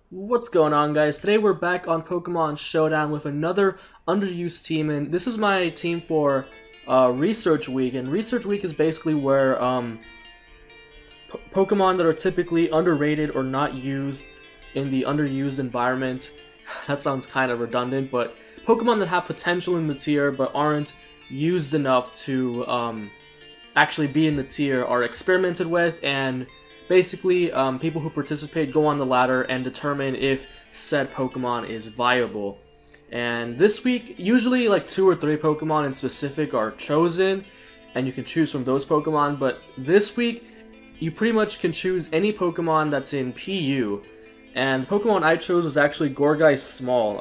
What's going on, guys? Today we're back on Pokemon Showdown with another underused team, and this is my team for Research Week. And Research Week is basically where Pokemon that are typically underrated or not used in the underused environment. That sounds kind of redundant, but Pokemon that have potential in the tier but aren't used enough to actually be in the tier are experimented with, and basically people who participate go on the ladder and determine if said Pokemon is viable. And this week, usually like 2 or 3 Pokemon in specific are chosen, and you can choose from those Pokemon, but this week, you pretty much can choose any Pokemon that's in PU. And the Pokemon I chose is actually Gourgeist-Small.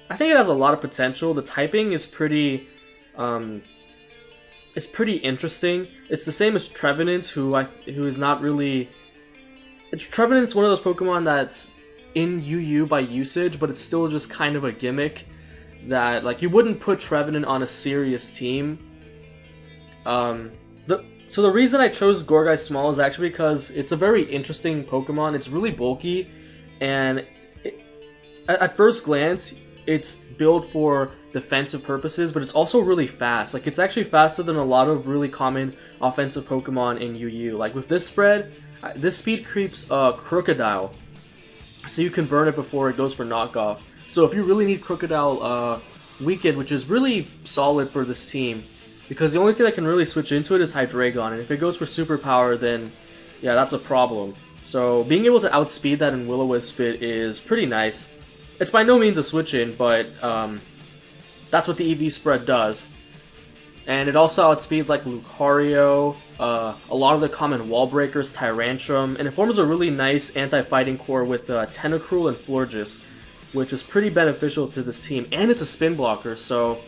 I think it has a lot of potential. The typing is pretty interesting. It's the same as Trevenant, who is not really. Trevenant's one of those Pokemon that's in UU by usage, but it's still just kind of a gimmick that like you wouldn't put Trevenant on a serious team. So the reason I chose Gourgeist-Small is actually because it's a very interesting Pokemon. It's really bulky, and at first glance, it's built for defensive purposes, but it's also really fast. Like, it's actually faster than a lot of really common offensive Pokemon in UU. Like, with this spread, this speed creeps Crocodile, so you can burn it before it goes for knockoff. So if you really need Crocodile weakened, which is really solid for this team, because the only thing that can really switch into it is Hydreigon, and if it goes for superpower, then yeah, that's a problem. So being able to outspeed that in Will-O-Wisp is pretty nice. It's by no means a switch-in, but that's what the EV spread does. And it also outspeeds like Lucario, a lot of the common wall breakers, Tyrantrum, and it forms a really nice anti-fighting core with Tentacruel and Florges, which is pretty beneficial to this team. And it's a spin blocker, so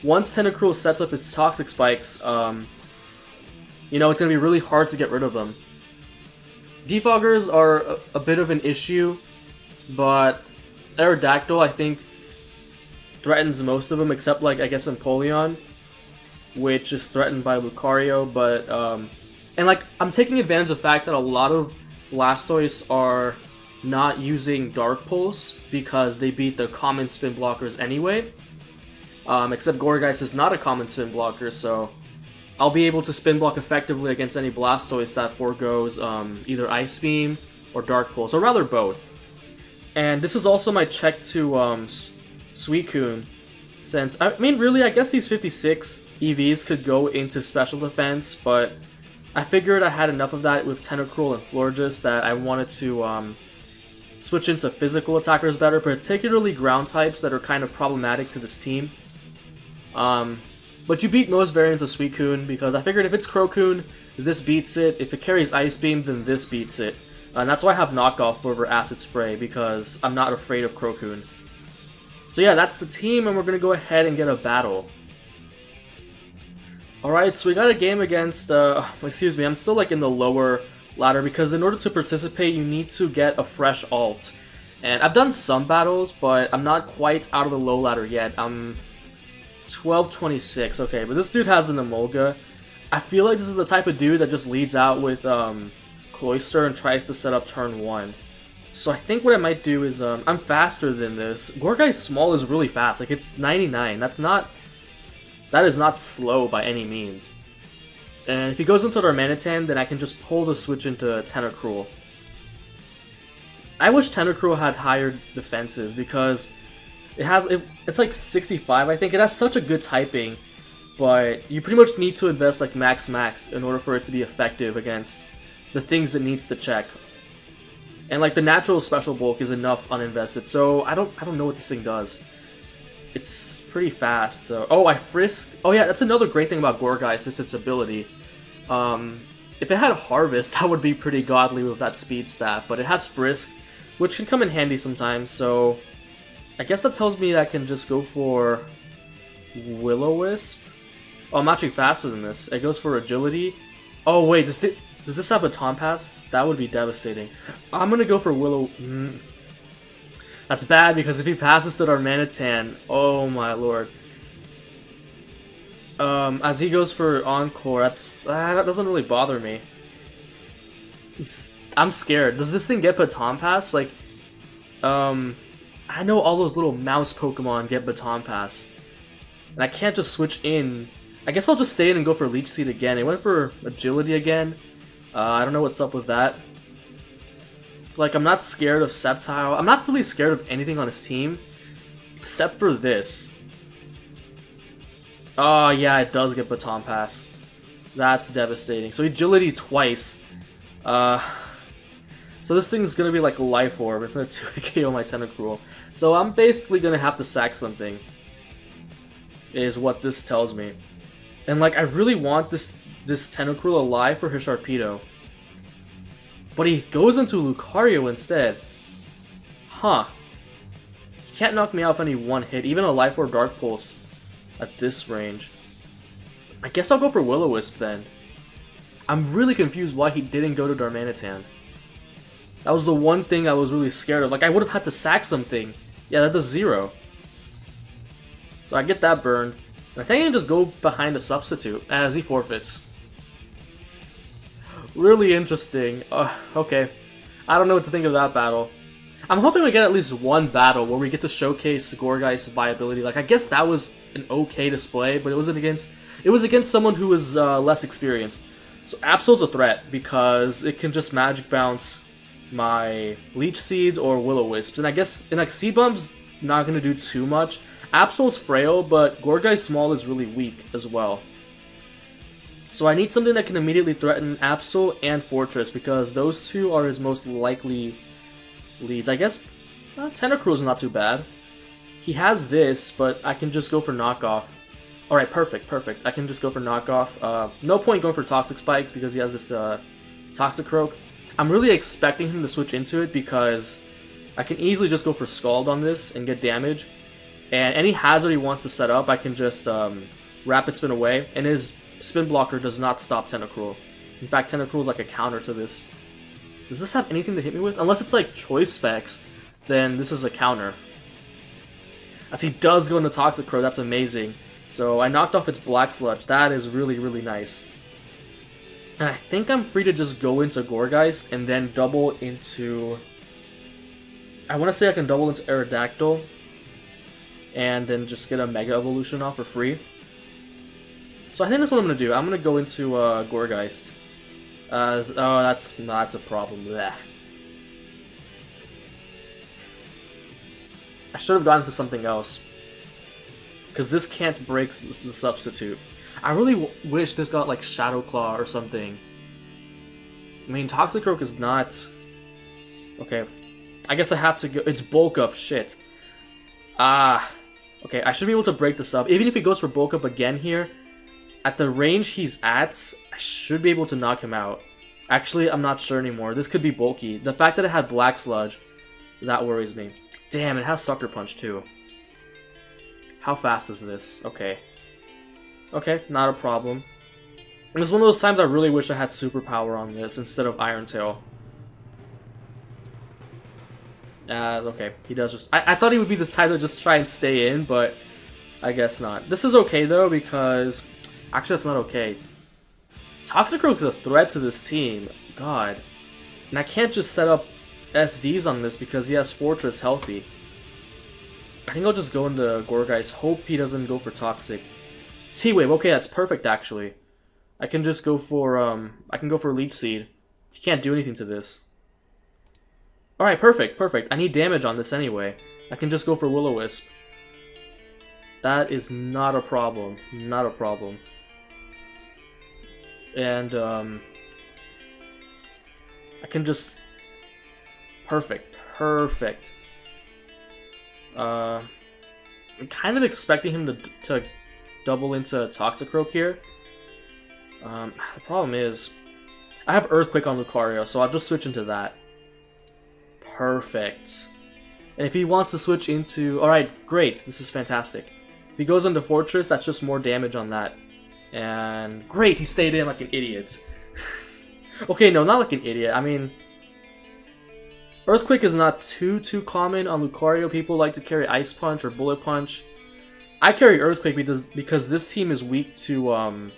once Tentacruel sets up its Toxic Spikes, you know, it's going to be really hard to get rid of them. Defoggers are a bit of an issue, but Aerodactyl, I think, threatens most of them, except, like, I guess Empoleon, which is threatened by Lucario, but, and, like, I'm taking advantage of the fact that a lot of Blastoise are not using Dark Pulse, because they beat the common spin blockers anyway, except Gourgeist is not a common spin blocker, so I'll be able to spin block effectively against any Blastoise that forgoes either Ice Beam or Dark Pulse, or rather both. And this is also my check to Suicune, since, I mean, really, I guess these 56 EVs could go into special defense, but I figured I had enough of that with Tentacruel and Florges that I wanted to switch into physical attackers better, particularly ground types that are kind of problematic to this team. But you beat most variants of Suicune, because I figured if it's Crocoon, this beats it. If it carries Ice Beam, then this beats it. And that's why I have Knockoff over Acid Spray, because I'm not afraid of Crocoon. So yeah, that's the team, and we're going to go ahead and get a battle. Alright, so we got a game against, excuse me, I'm still like in the lower ladder, because in order to participate, you need to get a fresh alt. And I've done some battles, but I'm not quite out of the low ladder yet. I'm 1226, okay, but this dude has an Emolga. I feel like this is the type of dude that just leads out with Cloyster and tries to set up turn 1. So I think what I might do is, I'm faster than this. Gourgeist-Small is really fast, like it's 99, that is not slow by any means. And if he goes into Darmanitan, then I can just pull the switch into Tentacruel. I wish Tentacruel had higher defenses, because it's like 65, I think. It has such a good typing, but you pretty much need to invest like max in order for it to be effective against the things it needs to check. And like the natural special bulk is enough uninvested, so I don't know what this thing does. It's pretty fast, so oh, I frisked. Oh yeah, that's another great thing about Gourgeist, is its ability. If it had Harvest, that would be pretty godly with that speed stat, but it has Frisk, which can come in handy sometimes, so I guess that tells me that I can just go for Will-O-Wisp. Oh, I'm actually faster than this. It goes for Agility. Oh wait, does this have a Baton Pass? That would be devastating. I'm gonna go for Willow. That's bad, because if he passes to Darmanitan, oh my lord. As he goes for Encore, that doesn't really bother me. I'm scared. Does this thing get Baton Pass? Like, I know all those little mouse Pokemon get Baton Pass. And I can't just switch in. I guess I'll just stay in and go for Leech Seed again. It went for Agility again. I don't know what's up with that. Like, I'm not scared of Sceptile. I'm not really scared of anything on his team. Except for this. Oh, yeah, it does get Baton Pass. That's devastating. So Agility twice. So this thing's gonna be like a Life Orb. It's gonna 2 KO my Tentacruel. So I'm basically gonna have to sack something. Is what this tells me. And like, I really want this Tentacruel alive for his Sharpedo. But he goes into Lucario instead. Huh. He can't knock me out with any one hit, even a Life Orb Dark Pulse at this range. I guess I'll go for Will-O-Wisp then. I'm really confused why he didn't go to Darmanitan. That was the one thing I was really scared of. Like, I would have had to sack something. Yeah, that does 0. So I get that burned. I think I can just go behind a substitute as he forfeits. Really interesting. Okay. I don't know what to think of that battle. I'm hoping we get at least one battle where we get to showcase Gourgeist's viability. Like, I guess that was an okay display, but it was against someone who was less experienced. So Absol's a threat because it can just Magic Bounce my Leech Seeds or Will-O-Wisps. And I guess, and like, Seed Bomb's not going to do too much. Absol's frail, but Gourgeist-Small is really weak as well. So I need something that can immediately threaten Absol and Fortress, because those two are his most likely leads. I guess Tentacruel's not too bad. He has this, but I can just go for knockoff. Alright, perfect, perfect. I can just go for knockoff. No point going for Toxic Spikes because he has this Toxicroak. I'm really expecting him to switch into it because I can easily just go for Scald on this and get damage. And any hazard he wants to set up, I can just Rapid Spin away. And his Spin Blocker does not stop Tentacruel. In fact, Tentacruel is like a counter to this. Does this have anything to hit me with? Unless it's like Choice Specs, then this is a counter. As he does go into Toxicroak, that's amazing. So I knocked off its Black Sludge. That is really, really nice. And I think I'm free to just go into Gourgeist and then double into... I want to say I can double into Aerodactyl and then just get a Mega Evolution off for free. So I think that's what I'm going to do. I'm going to go into Gourgeist. Oh, that's a problem. Blech. I should have gotten to something else. Because this can't break the substitute. I really wish this got like Shadow Claw or something. I mean, Toxicroak is not... Okay. I guess I have to go... It's Bulk Up, shit. Okay, I should be able to break this up. Even if he goes for Bulk Up again here, at the range he's at, I should be able to knock him out. Actually, I'm not sure anymore. This could be bulky. The fact that it had Black Sludge, that worries me. Damn, it has Sucker Punch too. How fast is this? Okay. Okay, not a problem. This is one of those times I really wish I had Superpower on this instead of Iron Tail. Okay, he does just... I thought he would be the type to just try and stay in, but I guess not. This is okay though, because... Actually, that's not okay. Toxicroak is a threat to this team. God. And I can't just set up SDs on this because he has Fortress healthy. I think I'll just go into Gourgeist. Hope he doesn't go for Toxic. T-Wave. Okay, that's perfect actually. I can just go for I can go for Leech Seed. He can't do anything to this. Alright, perfect, perfect. I need damage on this anyway. I can just go for Will-O-Wisp. That is not a problem. Not a problem. And I can just... Perfect, perfect. I'm kind of expecting him to double into Toxicroak here. The problem is, I have Earthquake on Lucario, so I'll just switch into that. Perfect. And if he wants to switch into... Alright, great. This is fantastic. If he goes into Fortress, that's just more damage on that. And... Great, he stayed in like an idiot. Okay, no, not like an idiot. I mean... Earthquake is not too common on Lucario. People like to carry Ice Punch or Bullet Punch. I carry Earthquake because this team is weak to...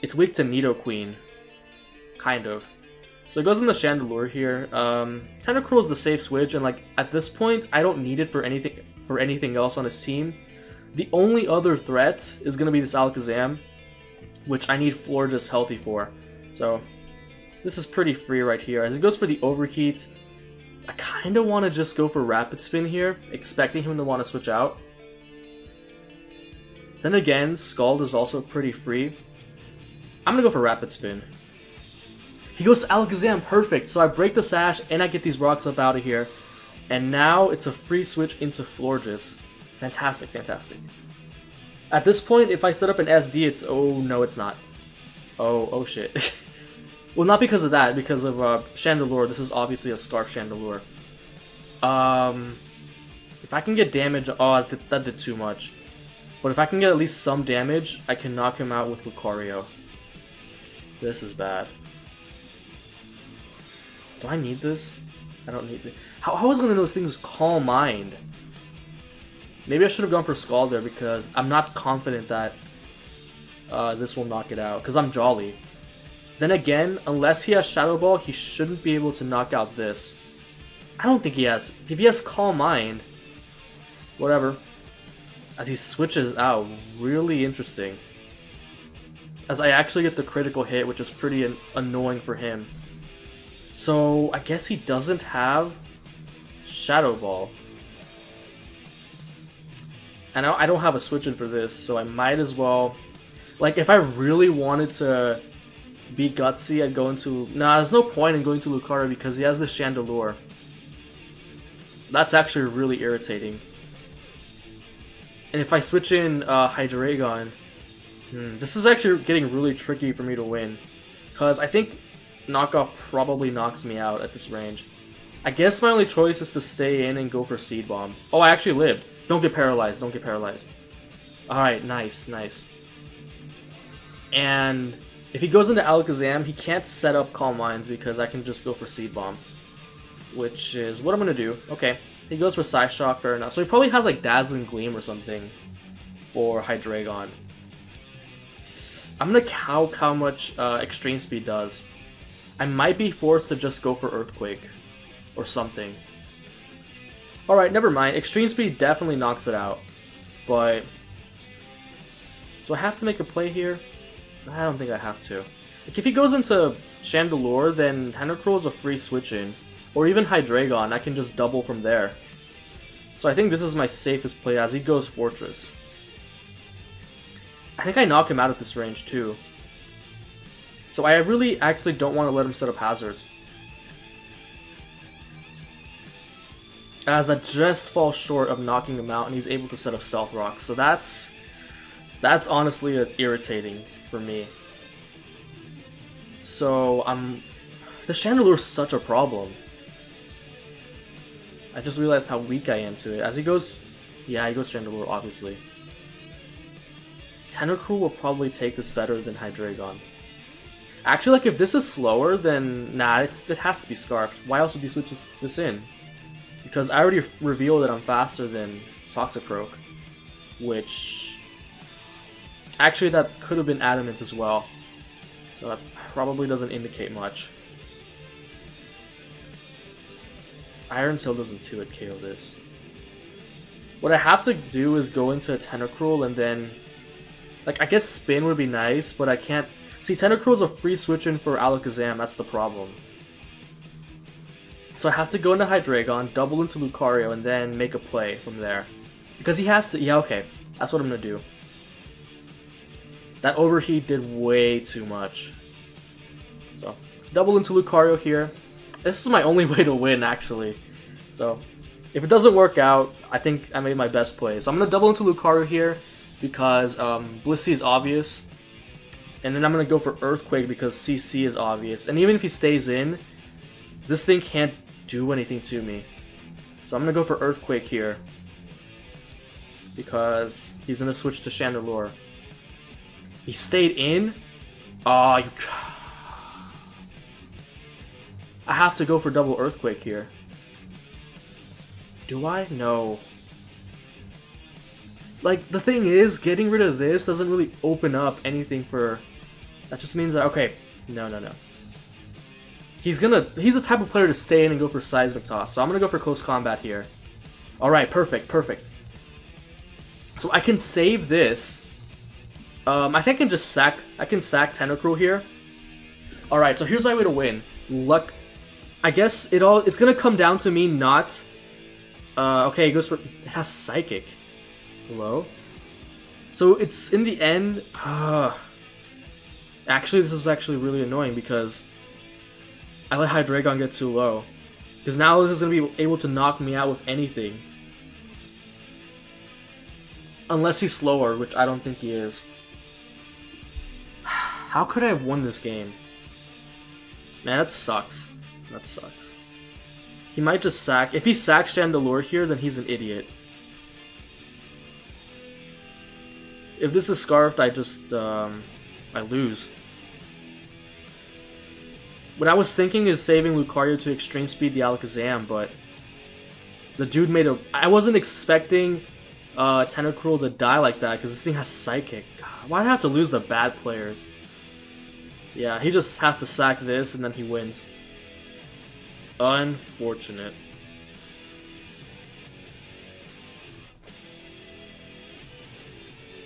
It's weak to Nidoqueen. Kind of. So it goes in the Chandelure here. Tentacruel is the safe switch, and like at this point, I don't need it for anything else on his team. The only other threat is gonna be this Alakazam, which I need Florges healthy for. So this is pretty free right here. As he goes for the Overheat, I kind of want to just go for Rapid Spin here, expecting him to want to switch out. Then again, Scald is also pretty free. I'm gonna go for Rapid Spin. He goes to Alakazam, perfect. So I break the Sash and I get these rocks up out of here. And now it's a free switch into Florges. Fantastic, fantastic. At this point, if I set up an SD, it's... Oh, no, it's not. Oh shit. Well, not because of that, because of Chandelure. This is obviously a Scarf Chandelure. If I can get damage... Oh, that did too much. But if I can get at least some damage, I can knock him out with Lucario. This is bad. Do I need this? I don't need it. How was I going to know this thing was Calm Mind? Maybe I should have gone for Scald there because I'm not confident that this will knock it out. Because I'm Jolly. Then again, unless he has Shadow Ball, he shouldn't be able to knock out this. I don't think he has. If he has Calm Mind, whatever. As he switches out, really interesting. As I actually get the critical hit, which is pretty annoying for him. So, I guess he doesn't have Shadow Ball. And I don't have a switch in for this, so I might as well... Like, if I really wanted to be gutsy, I'd go into... Nah, there's no point in going to Lucario because he has this Chandelure. That's actually really irritating. And if I switch in Hydreigon... this is actually getting really tricky for me to win. Because I think Knockoff probably knocks me out at this range. I guess my only choice is to stay in and go for Seed Bomb. Oh, I actually lived. Don't get paralyzed, don't get paralyzed. Alright, nice, nice. And if he goes into Alakazam, he can't set up Calm Minds because I can just go for Seed Bomb. Which is what I'm going to do. Okay, he goes for Psyshock, fair enough. So he probably has like Dazzling Gleam or something for Hydreigon. I'm going to calc how much Extreme Speed does. I might be forced to just go for Earthquake or something. Alright, never mind. Extreme Speed definitely knocks it out. But... do I have to make a play here? I don't think I have to. Like, if he goes into Chandelure, then Tentacruel is a free switch in. Or even Hydreigon, I can just double from there. So I think this is my safest play as he goes Fortress. I think I knock him out at this range too. So I really actually don't want to let him set up hazards. As that just falls short of knocking him out and he's able to set up Stealth Rocks. So that's honestly irritating for me. So the Chandelure is such a problem. I just realized how weak I am to it. As he goes, yeah, he goes Chandelure obviously. Tentacruel will probably take this better than Hydreigon. Actually, like, if this is slower, then nah, it has to be Scarfed. Why else would you switch this in? Because I already revealed that I'm faster than Toxicroak, which... actually, that could have been Adamant as well. So that probably doesn't indicate much. Iron Tail doesn't 2-hit KO this. What I have to do is go into Tentacruel and then... like, I guess Spin would be nice, but I can't... See, Tentacruel's a free switch in for Alakazam, that's the problem. So I have to go into Hydreigon, double into Lucario, and then make a play from there. Because he has to... yeah, okay. That's what I'm gonna do. That Overheat did way too much. So, double into Lucario here. This is my only way to win, actually. So, if it doesn't work out, I think I made my best play. So I'm gonna double into Lucario here, because Blissey is obvious. And then I'm going to go for Earthquake because CC is obvious. And even if he stays in, this thing can't do anything to me. So I'm going to go for Earthquake here. Because he's going to switch to Chandelure. He stayed in? Oh, you... I have to go for double Earthquake here. Do I? No. Like, the thing is, getting rid of this doesn't really open up anything for... that just means that, okay, no. He's the type of player to stay in and go for seismic toss. So I'm gonna go for close combat here. All right, perfect, perfect. So I can save this. I think I can just sack. I can sack Tentacruel here. All right, so here's my way to win. Luck. I guess it's gonna come down to me not. Okay, it goes for. It has Psychic. Hello. So it's in the end. Actually, this is actually really annoying because I let Hydreigon get too low. Because now this is gonna be able to knock me out with anything. Unless he's slower, which I don't think he is. How could I have won this game? Man, that sucks. That sucks. He might just sack. If he sacks Chandelure here, then he's an idiot. If this is Scarfed, I just, I lose. What I was thinking is saving Lucario to Extreme Speed the Alakazam, but the dude made a... I wasn't expecting Tentacruel to die like that, because this thing has Psychic. God, why'd I have to lose the bad players? Yeah, he just has to sack this, and then he wins. Unfortunate.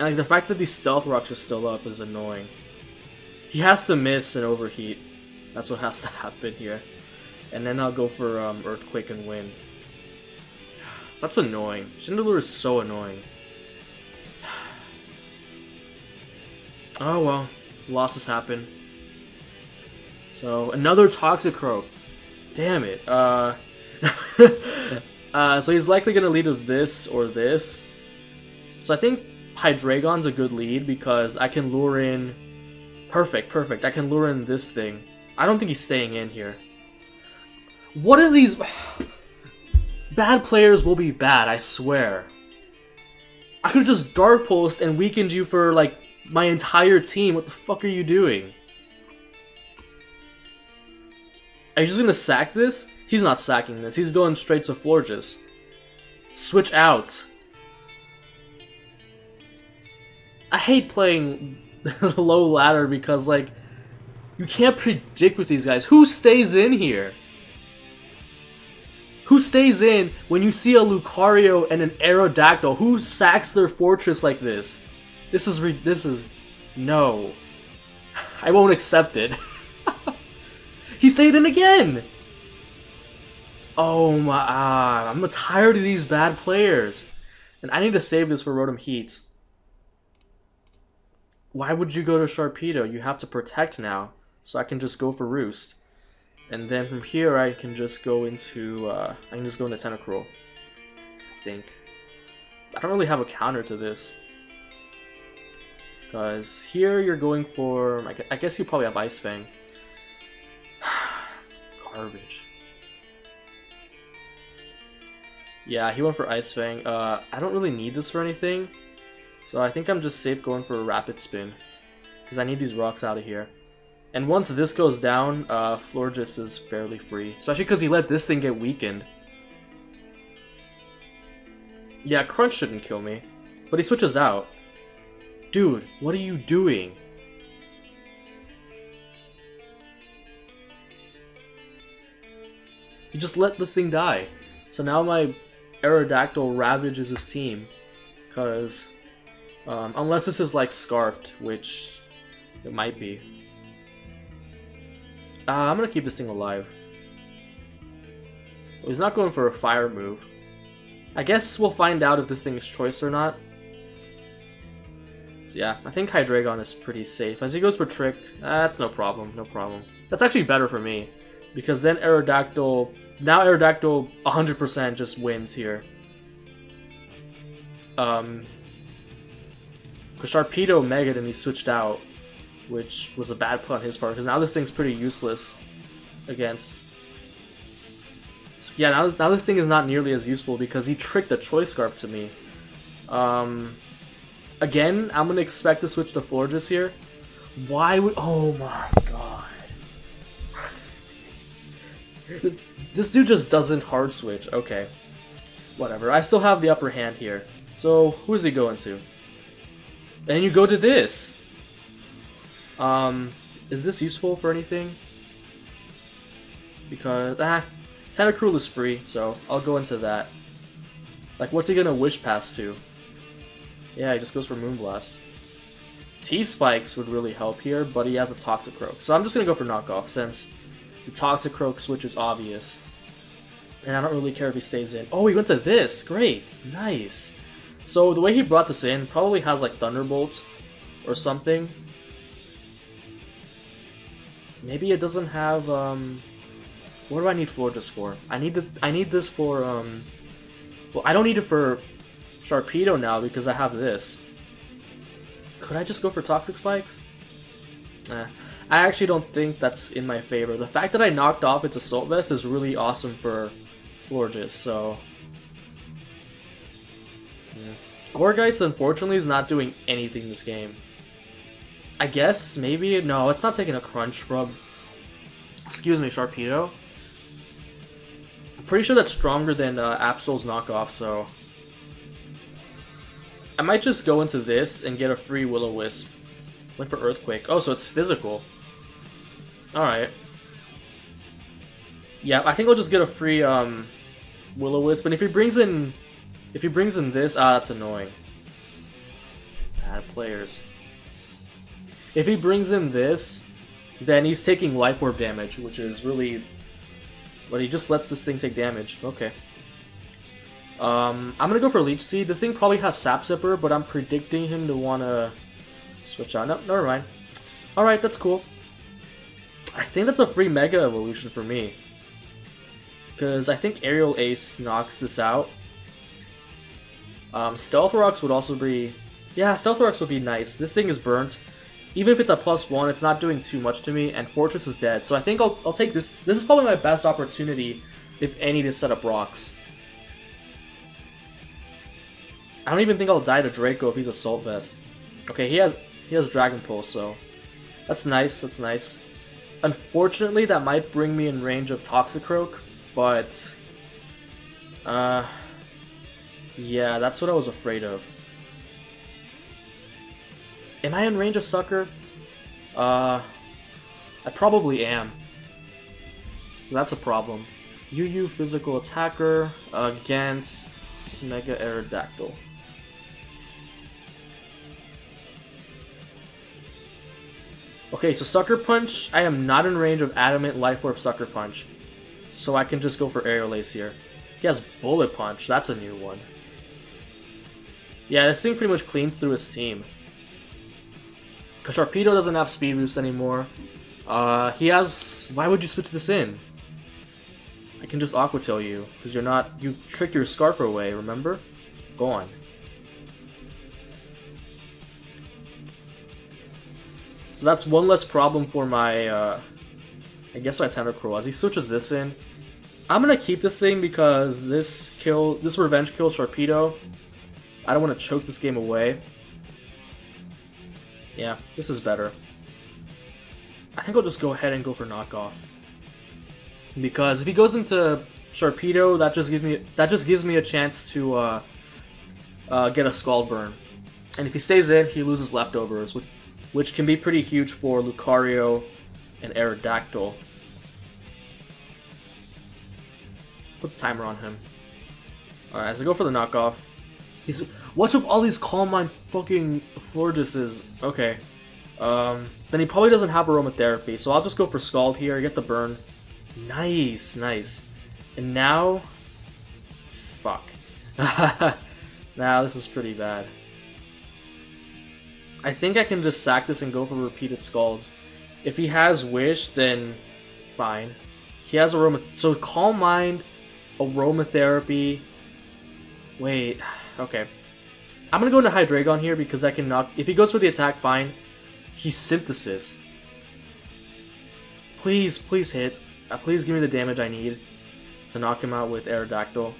And like, the fact that these Stealth Rocks are still up is annoying. He has to miss and overheat. That's what has to happen here. And then I'll go for Earthquake and win. That's annoying. Chandelure is so annoying. Oh well, losses happen. So another Toxicroak. Damn it. So he's likely gonna lead with this or this. So I think Hydreigon's a good lead because I can lure in. Perfect, perfect. I can lure in this thing. I don't think he's staying in here. What are these? Bad players will be bad, I swear. I could've just Dark Pulsed and weakened you for, like, my entire team. What the fuck are you doing? Are you just gonna sack this? He's not sacking this. He's going straight to Florges. Switch out. I hate playing low ladder because, like, you can't predict with these guys. Who stays in here? Who stays in when you see a Lucario and an Aerodactyl? Who sacks their fortress like this? This is... No. I won't accept it. He stayed in again! Oh my... I'm tired of these bad players. And I need to save this for Rotom Heat. Why would you go to Sharpedo? You have to protect now. So I can just go for Roost. And then from here I can just go into Tentacruel. I think. I don't really have a counter to this. Because here you're going for... I guess you probably have Ice Fang. It's garbage. Yeah, he went for Ice Fang. I don't really need this for anything. So I think I'm just safe going for a Rapid Spin. Because I need these rocks out of here. And once this goes down, Florges is fairly free. Especially because he let this thing get weakened. Yeah, Crunch shouldn't kill me. But he switches out. Dude, what are you doing? You just let this thing die. So now my Aerodactyl ravages his team. Because, unless this is like Scarfed, which it might be. I'm gonna keep this thing alive. Well, he's not going for a fire move. I guess we'll find out if this thing is choice or not. So yeah, I think Hydreigon is pretty safe. As he goes for Trick, that's no problem, no problem. That's actually better for me. Because then Aerodactyl... Now Aerodactyl 100% just wins here. Because Sharpedo Mega'd and he switched out. Which was a bad play on his part, because now this thing's pretty useless against... So yeah, now this thing is not nearly as useful because he tricked the Choice Scarf to me. Again, I'm going to expect to switch to Florges here. Why would... Oh my god. This dude just doesn't hard switch. Okay. Whatever. I still have the upper hand here. So, who is he going to? And you go to this. Is this useful for anything? because Santa Cruel is free, so I'll go into that. Like, what's he gonna wish pass to? Yeah, he just goes for Moonblast. T-Spikes would really help here, but he has a Toxicroak. So I'm just gonna go for Knockoff since the Toxicroak switch is obvious. And I don't really care if he stays in. Oh, he went to this! Great! Nice! So the way he brought this in probably has like Thunderbolt or something. Maybe it doesn't have, what do I need Florges for? I need this for, well, I don't need it for Sharpedo now because I have this. Could I just go for Toxic Spikes? I actually don't think that's in my favor. The fact that I knocked off its Assault Vest is really awesome for Florges, so... Gourgeist, unfortunately, is not doing anything this game. I guess, maybe? No, it's not taking a crunch from... Excuse me, Sharpedo. I'm pretty sure that's stronger than Absol's knockoff, so... I might just go into this and get a free Will-O-Wisp. Went for Earthquake. Oh, so it's physical. Alright. Yeah, I think I'll just get a free Will-O-Wisp, and if he brings in this, that's annoying. Bad players. If he brings in this, then he's taking Life Orb damage, which is really... But he just lets this thing take damage. Okay. I'm gonna go for Leech Seed. This thing probably has Sap Sipper, but I'm predicting him to wanna switch on. No, never mind. Alright, that's cool. I think that's a free Mega Evolution for me. Because I think Aerial Ace knocks this out. Stealth Rocks would also be... Yeah, Stealth Rocks would be nice. This thing is burnt. Even if it's a +1, it's not doing too much to me, and Fortress is dead. So I think I'll take this. This is probably my best opportunity, if any, to set up rocks. I don't even think I'll die to Draco if he's Assault Vest. Okay, he has Dragon Pulse, so... That's nice, that's nice. Unfortunately, that might bring me in range of Toxicroak, but... Yeah, that's what I was afraid of. Am I in range of Sucker? I probably am. So that's a problem. UU Physical Attacker against Mega Aerodactyl. Okay, so Sucker Punch, I am not in range of Adamant, Life Orb, Sucker Punch. So I can just go for Aerial Ace here. He has Bullet Punch, that's a new one. Yeah, this thing pretty much cleans through his team. Because Sharpedo doesn't have Speed Boost anymore. He has... Why would you switch this in? I can just Aqua Tail you, because you're not... You tricked your Scarf away, remember? Go on. So that's one less problem for my... I guess my Tentacruel. As he switches this in, I'm gonna keep this thing because this revenge kill Sharpedo. I don't want to choke this game away. Yeah, this is better. I think I'll just go ahead and go for Knockoff. Because if he goes into Sharpedo, that just gives me a chance to get a Scald Burn. And if he stays in, he loses Leftovers, which can be pretty huge for Lucario and Aerodactyl. Put the timer on him. Alright, as I go for the Knockoff. What's with all these Calm Mind fucking Florgeses? Okay. Then he probably doesn't have Aromatherapy, so I'll just go for Scald here, get the burn. Nice, nice. And now... Fuck. Now this is pretty bad. I think I can just sack this and go for repeated Scalds. If he has Wish, then fine. He has So Calm Mind, Aromatherapy... Wait... Okay. I'm gonna go into Hydreigon here because I can knock... If he goes for the attack, fine. He's Synthesis. Please, please hit. Please give me the damage I need to knock him out with Aerodactyl.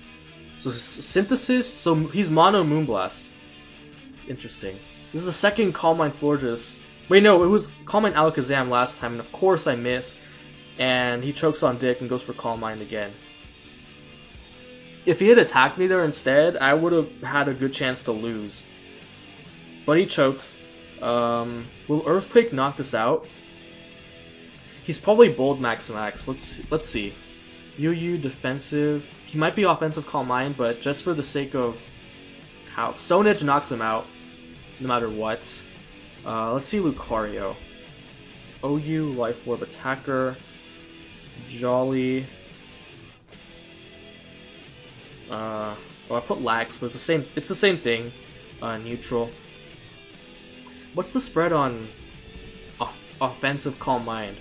So Synthesis, so he's Mono Moonblast. Interesting. This is the second Calm Mind Florges. Wait, no, it was Calm Mind Alakazam last time, and of course I miss. And he chokes on Dick and goes for Calm Mind again. If he had attacked me there instead, I would have had a good chance to lose. But he chokes. Will Earthquake knock this out? He's probably Bold Max Max. Let's see. Yu defensive. He might be offensive Calm Mind, but just for the sake of Stone Edge knocks him out, no matter what. Let's see Lucario. OU Life Orb Attacker. Jolly. Well, I put Lax, but it's the same thing. Neutral. What's the spread on offensive Calm Mind?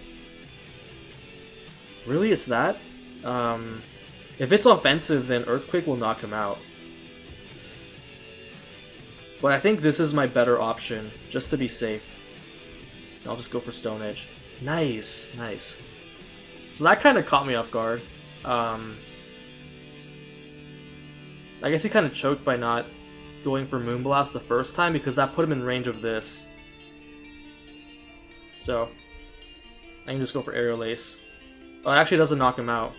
Really, it's that? If it's offensive, then Earthquake will knock him out. But I think this is my better option, just to be safe. I'll just go for Stone Edge. Nice, nice. So that kind of caught me off guard. I guess he kind of choked by not going for Moonblast the first time, because that put him in range of this. So, I can just go for Aerial Ace. Oh, it actually doesn't knock him out.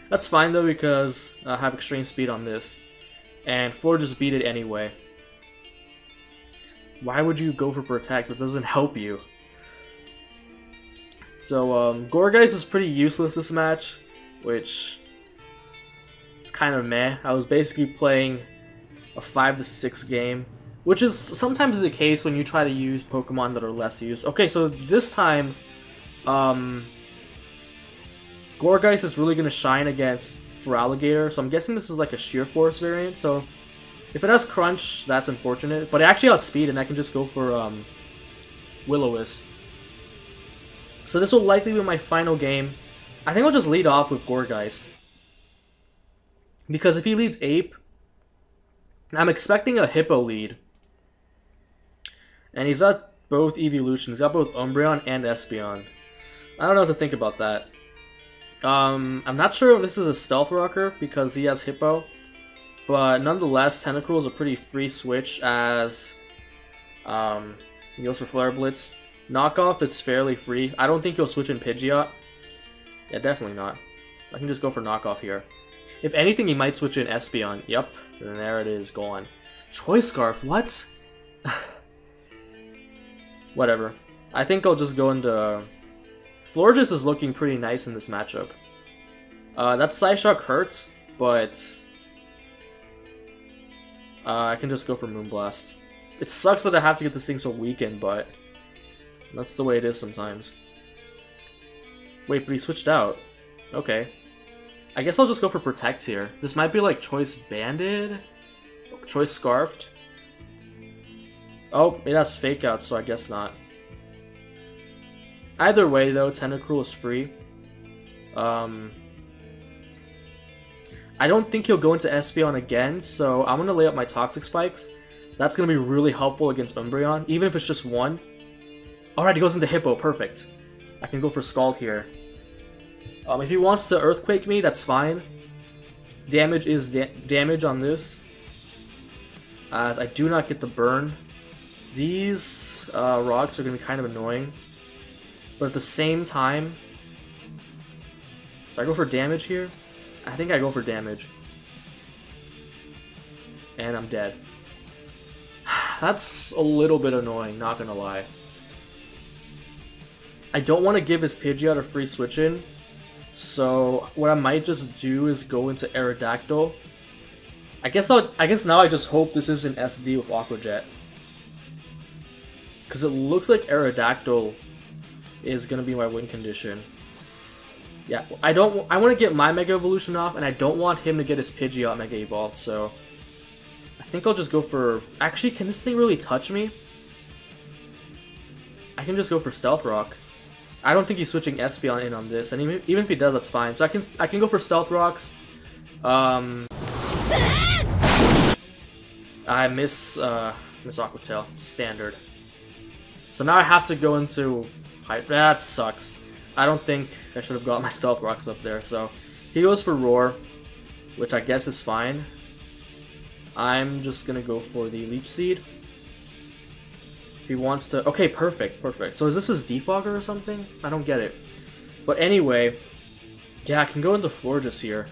That's fine though, because I have Extreme Speed on this. And Floor just beat it anyway. Why would you go for Protect? That doesn't help you. So, Gourgeist is pretty useless this match, which is kind of meh. I was basically playing a 5-6 game, which is sometimes the case when you try to use Pokemon that are less used. Okay, so this time, Gourgeist is really going to shine against Feraligatr, so I'm guessing this is like a Sheer Force variant, so if it has Crunch, that's unfortunate, but it actually outspeed and I can just go for Will-O-Wisp. So this will likely be my final game. I think I'll just lead off with Gourgeist, because if he leads Ape, I'm expecting a Hippo lead. And he's got both evolutions. He's got both Umbreon and Espeon. I don't know what to think about that. I'm not sure if this is a Stealth Rocker because he has Hippo. But nonetheless, Tentacruel is a pretty free switch as he goes for Flare Blitz. Knockoff is fairly free. I don't think he'll switch in Pidgeot. Yeah, definitely not. I can just go for Knockoff here. If anything, he might switch in Espeon. Yep, and there it is, gone. Choice Scarf, what? Whatever. I think I'll just go into... Florges is looking pretty nice in this matchup. That Psyshock hurts, but... I can just go for Moonblast. It sucks that I have to get this thing so weakened, but... that's the way it is sometimes. Wait, but he switched out. Okay. I guess I'll just go for Protect here. This might be like Choice Banded? Choice Scarfed? Oh, it has Fake Out, so I guess not. Either way, though, Tentacruel is free. I don't think he'll go into Espeon again, so I'm going to lay up my Toxic Spikes. That's going to be really helpful against Umbreon, even if it's just one. Alright, he goes into Hippo, perfect. I can go for Scald here. If he wants to Earthquake me, that's fine. Damage is damage on this, as I do not get the burn. These rocks are going to be kind of annoying, but at the same time, so I go for damage here. I think I go for damage, and I'm dead. That's a little bit annoying, not gonna lie. I don't want to give his Pidgeot a free switch in, so what I might just do is go into Aerodactyl. I guess now I just hope this isn't SD with Aqua Jet, because it looks like Aerodactyl is gonna be my win condition. Yeah, I want to get my Mega Evolution off, and I don't want him to get his Pidgeot Mega Evolved, so I think I'll just go for... Actually, can this thing really touch me? I can just go for Stealth Rock. I don't think he's switching Espeon in on this, and even if he does, that's fine. So I can go for Stealth Rocks. I miss Aqua Tail. Standard. So now I have to go into... That sucks. I don't think I should have got my Stealth Rocks up there, so he goes for Roar, which I guess is fine. I'm just gonna go for the Leech Seed. If he wants to... Okay, perfect, perfect. So is this his Defogger or something? I don't get it. But anyway, yeah, I can go into Florges here.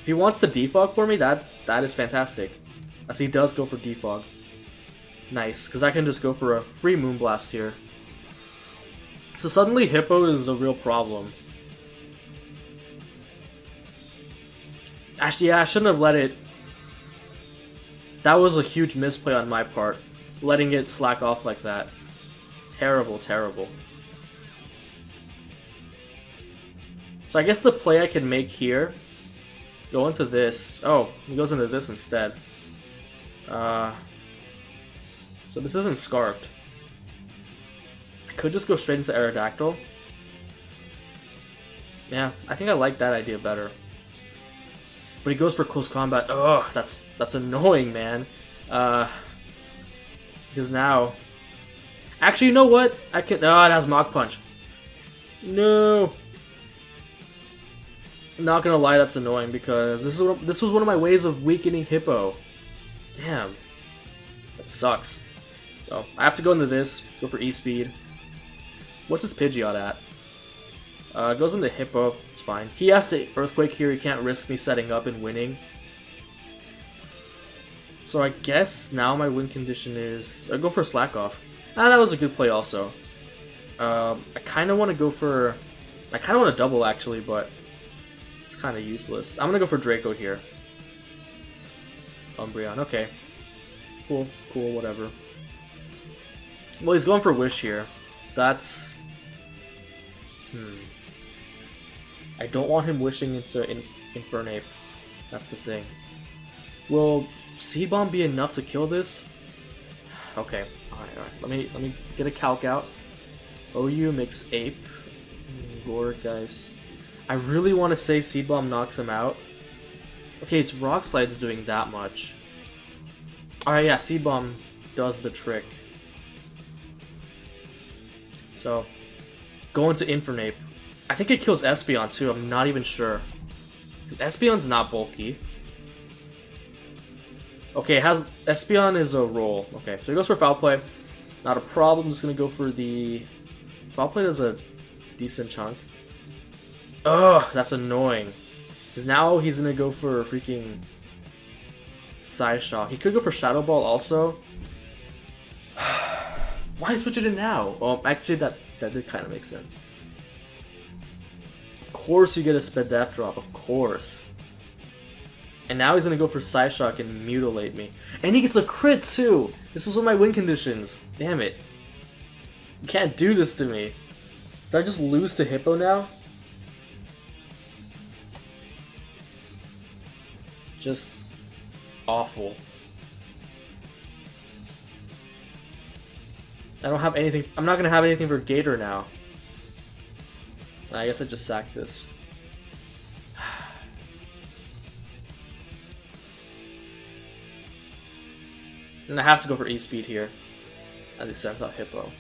If he wants to Defog for me, that is fantastic. As he does go for Defog. Nice, because I can just go for a free Moonblast here. So suddenly Hippo is a real problem. Actually, yeah, I shouldn't have let it... That was a huge misplay on my part. Letting it slack off like that. Terrible, terrible. So I guess the play I can make here is go into this. Oh, he goes into this instead. So this isn't Scarfed. I could just go straight into Aerodactyl. Yeah, I think I like that idea better. But he goes for close combat. Ugh, that's annoying, man. Because now... Actually, you know what? I can... Oh, it has Mach Punch. No. Not gonna lie, that's annoying because this was one of my ways of weakening Hippo. Damn. That sucks. So, I have to go into this. Go for E-Speed. What's his Pidgeot at? Goes into Hippo. It's fine. He has to Earthquake here. He can't risk me setting up and winning. So I guess now my win condition is... I go for a Slack Off. Ah, that was a good play also. I kind of want to go for... I kind of want to double actually, but... It's kind of useless. I'm going to go for Draco here. Umbreon. Okay. Cool. Cool. Whatever. Well, he's going for Wish here. That's... I don't want him wishing into Infernape. That's the thing. Will Seed Bomb be enough to kill this? Okay. Alright, alright. Let me get a calc out. OU mix Ape. Gourgeist. I really want to say Seed Bomb knocks him out. Okay, it's Rock Slide's doing that much. Alright, yeah, Seed Bomb does the trick. So, go into Infernape. I think it kills Espeon too, I'm not even sure. Because Espeon's not bulky. Okay, Espeon is a roll. Okay, so he goes for Foul Play. Not a problem, just gonna go for the... Foul Play does a decent chunk. Ugh, that's annoying. Because now he's gonna go for freaking... Psyshock. He could go for Shadow Ball also. Why switch it in now? Well, actually that did kind of make sense. Of course you get a Spadef drop, of course. And now he's gonna go for Psyshock and mutilate me. And he gets a crit too! This is one of my win conditions. Damn it. You can't do this to me. Did I just lose to Hippo now? Just awful. I don't have anything. I'm not gonna have anything for Gator now. I guess I just sacked this. And I have to go for E-Speed here. As he sends out Hippo.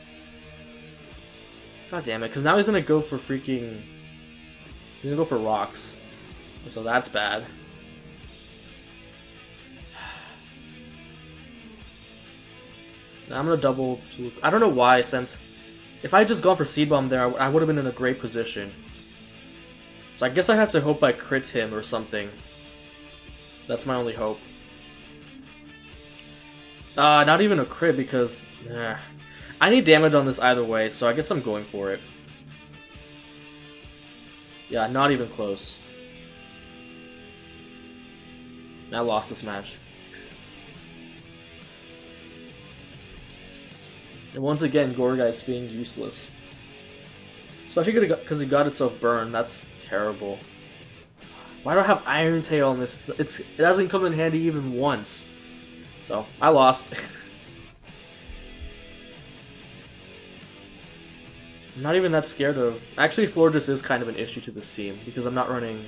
God damn it, because now he's gonna go for freaking... He's gonna go for Rocks. So that's bad. Now I'm gonna double... I don't know why I sent... If I had just gone for Seed Bomb there, I would have been in a great position. So I guess I have to hope I crit him or something. That's my only hope. Not even a crit because... I need damage on this either way, so I guess I'm going for it. Yeah, not even close. I lost this match. And once again, Gourgeist being useless. Especially because he got itself burned. That's terrible. Why do I have Iron Tail on this? It hasn't come in handy even once. So, I lost. I'm not even that scared of... Actually, Florges is kind of an issue to this team, because I'm not running...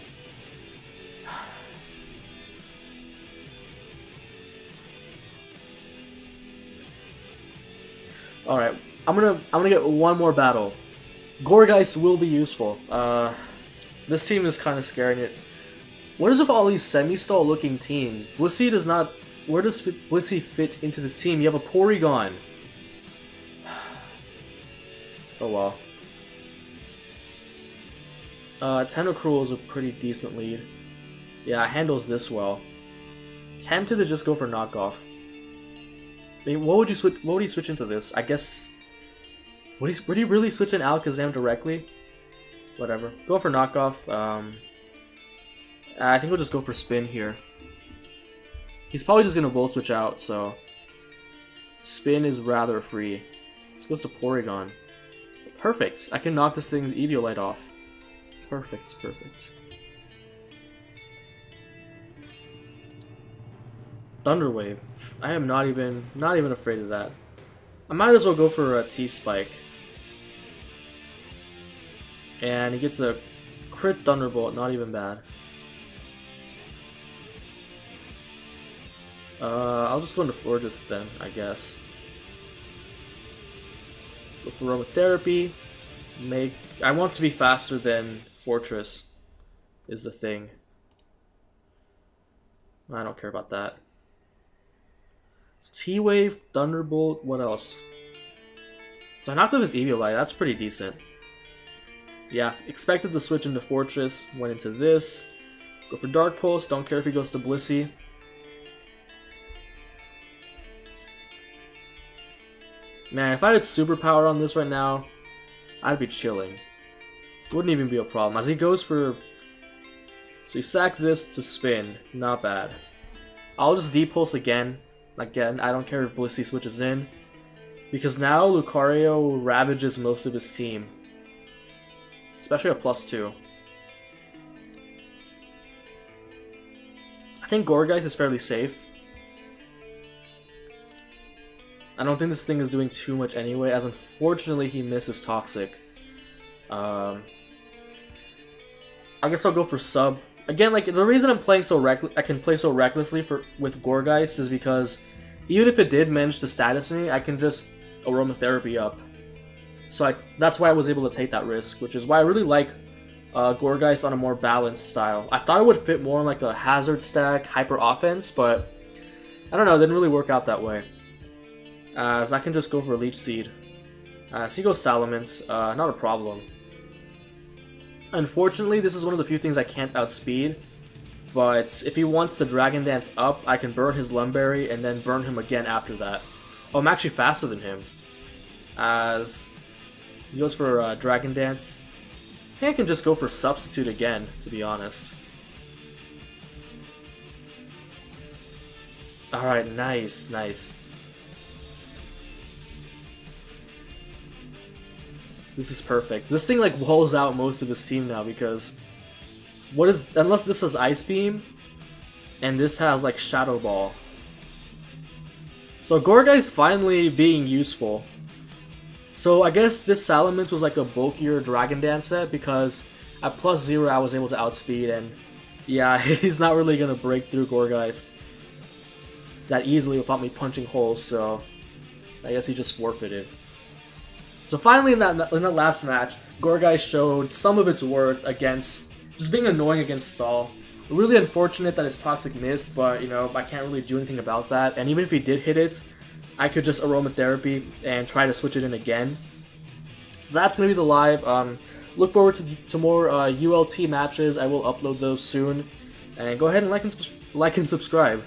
Alright, I'm gonna get one more battle. Gourgeist will be useful. This team is kind of scaring it. What is with all these semi-stall looking teams? Blissey does not... Where does Blissey fit into this team? You have a Porygon. Oh well. Tentacruel is a pretty decent lead. Yeah, it handles this well. Tempted to just go for knockoff. I mean, what would you switch into this? I guess Would he really switch in Alakazam directly? Whatever. Go for knockoff. I think we'll just go for spin here. He's probably just gonna Volt Switch out, so spin is rather free. This goes to Porygon. Perfect. I can knock this thing's Eviolite off. Perfect, perfect. Thunder Wave. I am not even afraid of that. I might as well go for a T-Spike. And he gets a crit Thunderbolt, not even bad. I'll just go into Florges then, I guess. Go for Aromatherapy. I want to be faster than Fortress, is the thing. I don't care about that. T-Wave, Thunderbolt, what else? So I knocked up his Eviolite, that's pretty decent. Yeah, expected to switch into Fortress, went into this. Go for Dark Pulse, don't care if he goes to Blissey. Man, if I had Superpower on this right now, I'd be chilling. Wouldn't even be a problem. As he goes for... So you sack this to spin, not bad. I'll just D-Pulse again. Again, I don't care if Blissey switches in. Because now Lucario ravages most of his team. Especially a +2. I think Gourgeist is fairly safe. I don't think this thing is doing too much anyway, as unfortunately he misses Toxic. I guess I'll go for sub. Again, like, the reason I'm playing so I can play so recklessly with Gourgeist is because even if it did manage to status me, I can just Aromatherapy up. So that's why I was able to take that risk, which is why I really like Gourgeist on a more balanced style. I thought it would fit more in like a Hazard stack, Hyper Offense, but I don't know, it didn't really work out that way. So I can just go for a Leech Seed. So he goes Salamence, not a problem. Unfortunately, this is one of the few things I can't outspeed, but if he wants to Dragon Dance up, I can burn his Lumberry and then burn him again after that. Oh, I'm actually faster than him. As he goes for Dragon Dance. I think I can just go for Substitute again, to be honest. Alright, nice, nice. This is perfect. This thing like walls out most of his team now because unless this has Ice Beam and this has like Shadow Ball. So Gourgeist finally being useful. So I guess this Salamence was like a bulkier Dragon Dance set because at +0 I was able to outspeed, and yeah, he's not really gonna break through Gourgeist that easily without me punching holes, so I guess he just forfeited. So finally in that last match, Gourgeist showed some of its worth against just being annoying against Stall. Really unfortunate that his Toxic missed, but you know, I can't really do anything about that. And even if he did hit it, I could just Aromatherapy and try to switch it in again. So that's going to be the live. Look forward to more ULT matches. I will upload those soon. And go ahead and like and subscribe.